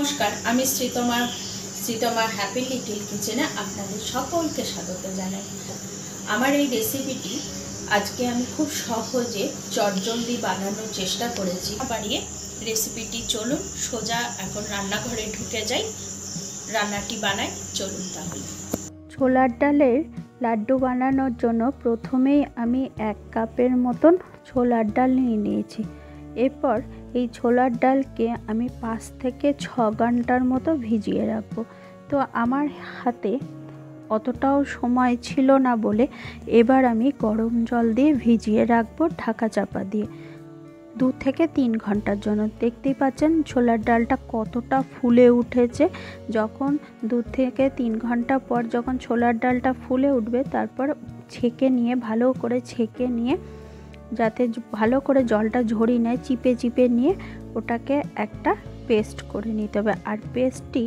নমস্কার, আমি শ্রীতমার happy little কিচেনে আপনাদের সকলকে স্বাগত জানাই। আমার এই রেসিপিটি আজকে আমি খুব সহজে চটজলদি বানানোর চেষ্টা করেছি। বাড়িয়ে রেসিপিটি চলুন সোজা এখন রান্নাঘরে ঢুকে যাই, রান্নাটি বানাই। চলুন তাহলে। ছোলার ডালের লাড্ডু বানানোর জন্য প্রথমেই আমি 1 কাপের মতন ছোলার ডাল নিয়ে নিয়েছি। এরপর এই ছোলার ডালকে আমি 5 থেকে 6 ঘন্টার মতো ভিজিয়ে রাখবো। তো আমার হাতে অতটাও সময় ছিল না বলে এবার আমি গরম জল দিয়ে ভিজিয়ে রাখবো ঢাকা চাপা দিয়ে 2 থেকে 3 ঘন্টার জন্য। দেখতেই পাচ্ছেন ছোলার ডালটা কতটা ফুলে উঠেছে। যখন 2 থেকে 3 ঘন্টা পর যখন ছোলার ডালটা ফুলে উঠবে, তারপর ছেঁকে নিয়ে ভালো করে ছেঁকে নিয়ে, যাতে ভালো করে জলটা ঝরিয়ে নেয়, চিপে চিপে নিয়ে ওটাকে একটা পেস্ট করে নিতে হবে। আর পেস্টটি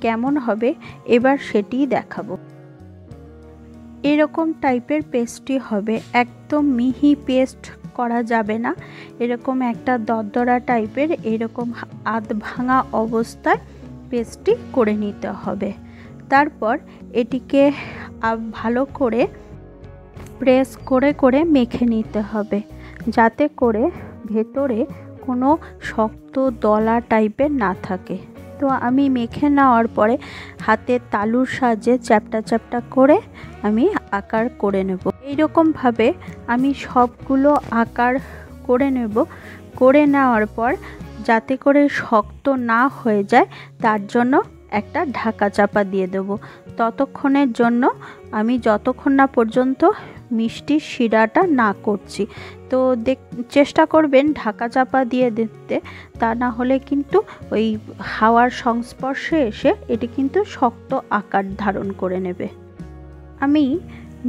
কেমন হবে এবার সেটিই দেখাবো। এরকম টাইপের পেস্টটি হবে, একদম মিহি পেস্ট করা যাবে না, এরকম একটা দরদরা টাইপের, এরকম আধ ভাঙা অবস্থায় পেস্টটি করে নিতে হবে। তারপর এটিকে ভালো করে প্রেস করে করে মেখে নিতে হবে, যাতে করে ভেতরে কোনো শক্ত দলা টাইপের না থাকে। তো আমি মেখে নেওয়ার পরে হাতের তালুর সাহায্যে চ্যাপটা চ্যাপটা করে আমি আকার করে নেব। এইরকমভাবে আমি সবগুলো আকার করে নেব। করে নেওয়ার পর যাতে করে শক্ত না হয়ে যায় তার জন্য একটা ঢাকা চাপা দিয়ে দেব ততক্ষণের জন্য, আমি যতক্ষণ না পর্যন্ত মিষ্টির শিরাটা না করছি। তো চেষ্টা করবেন ঢাকা চাপা দিয়ে দিতে, তা না হলে কিন্তু ওই হাওয়ার সংস্পর্শে এসে এটি কিন্তু শক্ত আকার ধারণ করে নেবে। আমি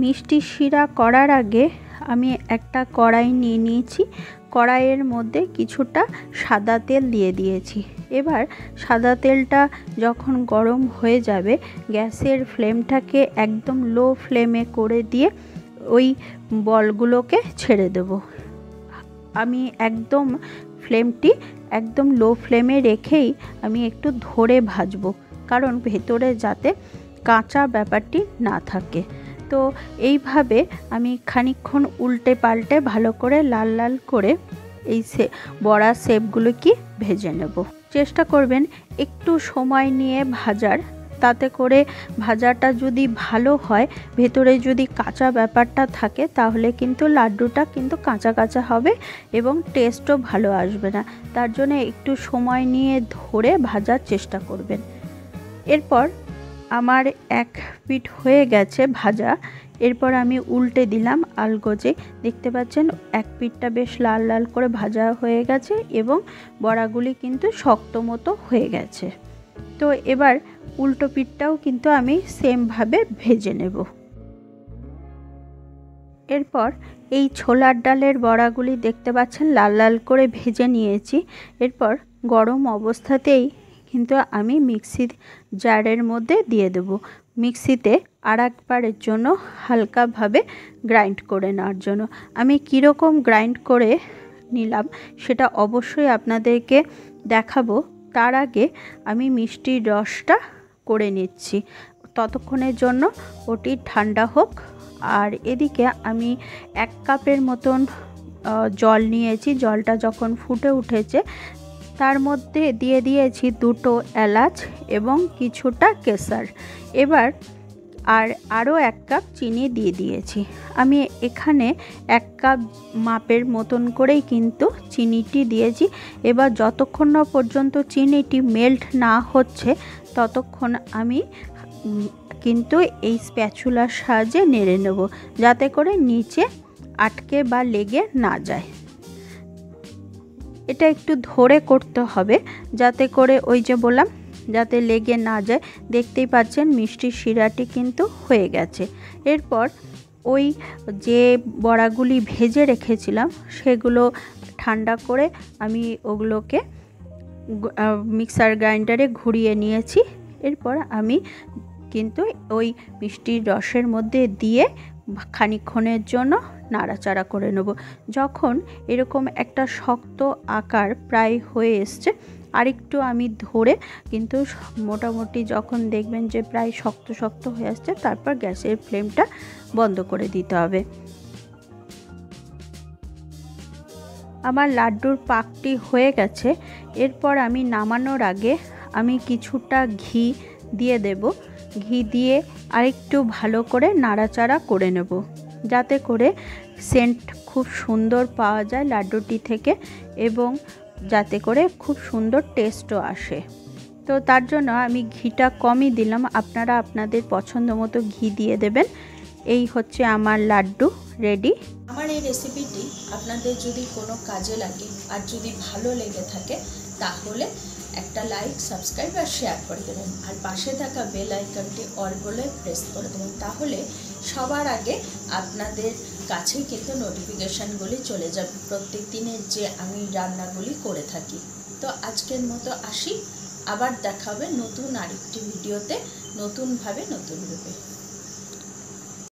মিষ্টির শিরা করার আগে আমি একটা কড়াই নিয়ে নিয়েছি। কড়াইয়ের মধ্যে কিছুটা সাদা তেল দিয়ে দিয়েছি। এবার সাদা তেলটা যখন গরম হয়ে যাবে, গ্যাসের ফ্লেমটাকে একদম লো ফ্লেমে করে দিয়ে ওই বলগুলোকে ছেড়ে দেব। আমি একদম ফ্লেমটি একদম লো ফ্লেমে রেখেই আমি একটু ধরে ভাজবো, কারণ ভেতরে যাতে কাঁচা ব্যাপারটি না থাকে। তো এইভাবে আমি খানিকক্ষণ উল্টে পাল্টে ভালো করে লাল লাল করে এই বড়া শেপগুলোকে ভেজে নেব। চেষ্টা করবেন একটু সময় নিয়ে ভাজার, তাতে করে ভাজাটা যদি ভালো হয়, ভেতরে যদি কাঁচা ব্যাপারটা থাকে তাহলে কিন্তু লাড্ডুটা কিন্তু কাঁচা কাঁচা হবে এবং টেস্টও ভালো আসবে না। তার জন্য একটু সময় নিয়ে ধরে ভাজার চেষ্টা করবেন। এরপর আমার এক পিঠ হয়ে গেছে ভাজা, এরপর আমি উল্টে দিলাম আলগোজে। দেখতে পাচ্ছেন এক পিঠটা বেশ লাল লাল করে ভাজা হয়ে গেছে এবং বড়াগুলি কিন্তু শক্ত মতো হয়ে গেছে। তো এবার উল্টো পিঠটাও কিন্তু আমি সেমভাবে ভেজে নেব। এরপর এই ছোলার ডালের বড়াগুলি দেখতে পাচ্ছেন লাল লাল করে ভেজে নিয়েছি। এরপর গরম অবস্থাতেই কিন্তু আমি মিক্সির জারের মধ্যে দিয়ে দেব, মিক্সিতে আর একবারের জন্য হালকাভাবে গ্রাইন্ড করে নেওয়ার জন্য। আমি কীরকম গ্রাইন্ড করে নিলাম সেটা অবশ্যই আপনাদেরকে দেখাবো। তার আগে আমি মিষ্টির রসটা করে নিচ্ছি, ততক্ষণের জন্য ওটি ঠান্ডা হোক। আর এদিকে আমি 1 কাপের মতন জল নিয়েছি। জলটা যখন ফুটে উঠেছে তার মধ্যে দিয়ে দিয়েছি 2টো এলাচ এবং কিছুটা কেশর। এবার আরও 1 কাপ চিনি দিয়ে দিয়েছি। আমি এখানে 1 কাপ মাপের মতন করেই কিন্তু চিনিটি দিয়েছি। এবার যতক্ষণ না পর্যন্ত চিনিটি মেল্ট না হচ্ছে ততক্ষণ আমি কিন্তু এই স্প্যাচুলার সাহায্যে নেড়ে নেব, যাতে করে নিচে আটকে বা লেগে না যায়। এটা একটু ধরে করতে হবে, যাতে করে ওই যে বললাম যাতে লেগে না যায়। দেখতেই পাচ্ছেন মিষ্টির শিরাটি কিন্তু হয়ে গেছে। এরপর ওই যে বড়াগুলি ভেজে রেখেছিলাম সেগুলো ঠান্ডা করে আমি ওগুলোকে মিক্সার গ্রাইন্ডারে ঘুরিয়ে নিয়েছি। এরপর আমি কিন্তু ওই মিষ্টির রসের মধ্যে দিয়ে খানিকক্ষণের জন্য নাড়াচাড়া করে নেব। যখন এরকম একটা শক্ত আকার প্রায় হয়ে এসছে আরেকটু আমি ধরে কিন্তু মোটামুটি যখন দেখবেন যে প্রায় শক্ত শক্ত হয়ে আসছে, তারপর গ্যাসের ফ্লেমটা বন্ধ করে দিতে হবে। আমার লাড্ডুর পাকটি হয়ে গেছে। এরপর আমি নামানোর আগে আমি কিছুটা ঘি দিয়ে দেব। ঘি দিয়ে আরেকটু ভালো করে নাড়াচাড়া করে নেব, যাতে করে সেন্ট খুব সুন্দর পাওয়া যায় লাড্ডুটি থেকে এবং যাতে করে খুব সুন্দর টেস্টও আসে। তো তার জন্য আমি ঘিটা কমই দিলাম, আপনারা আপনাদের পছন্দ মতো ঘি দিয়ে দেবেন। এই হচ্ছে আমার লাড্ডু রেডি। আমার এই রেসিপিটি আপনাদের যদি কোনো কাজে লাগে আর যদি ভালো লেগে থাকে তাহলে একটা লাইক, সাবস্ক্রাইব আর শেয়ার করে দেবেন, আর পাশে থাকা বেল আইকনটি অল বলে প্রেস করে দেবেন। তাহলে সবার আগে আপনাদের কাছে কিন্তু নোটিফিকেশানগুলি চলে যাবে প্রত্যেক দিনের যে আমি রান্নাগুলি করে থাকি। তো আজকের মতো আসি, আবার দেখা হবে নতুন আরেকটি ভিডিওতে, নতুনভাবে নতুন রূপে।